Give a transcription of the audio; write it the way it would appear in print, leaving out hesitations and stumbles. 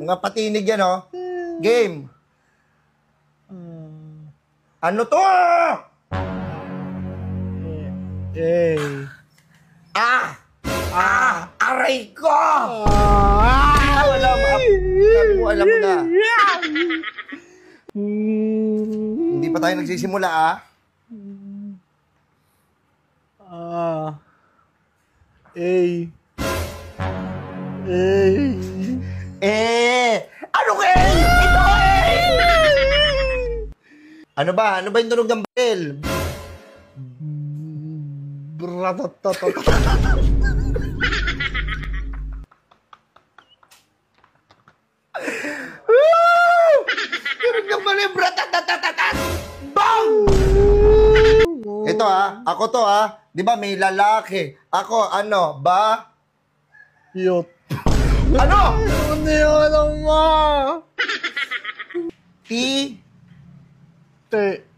Mga patinig yan, oh. Game. Ano to? Aray ko! Sabi mo, alam mo na. Hindi pa tayo nagsisimula, ah. Ano ka? Ito Ano ba? Ano ba yung tunog ng baril? Tunog ng baril, bratatatatatan! Bang! Ito ako to Di ba may lalaki? Ako, ano, ba? Yot. Ano? Ano yun, ma? Ti? Te.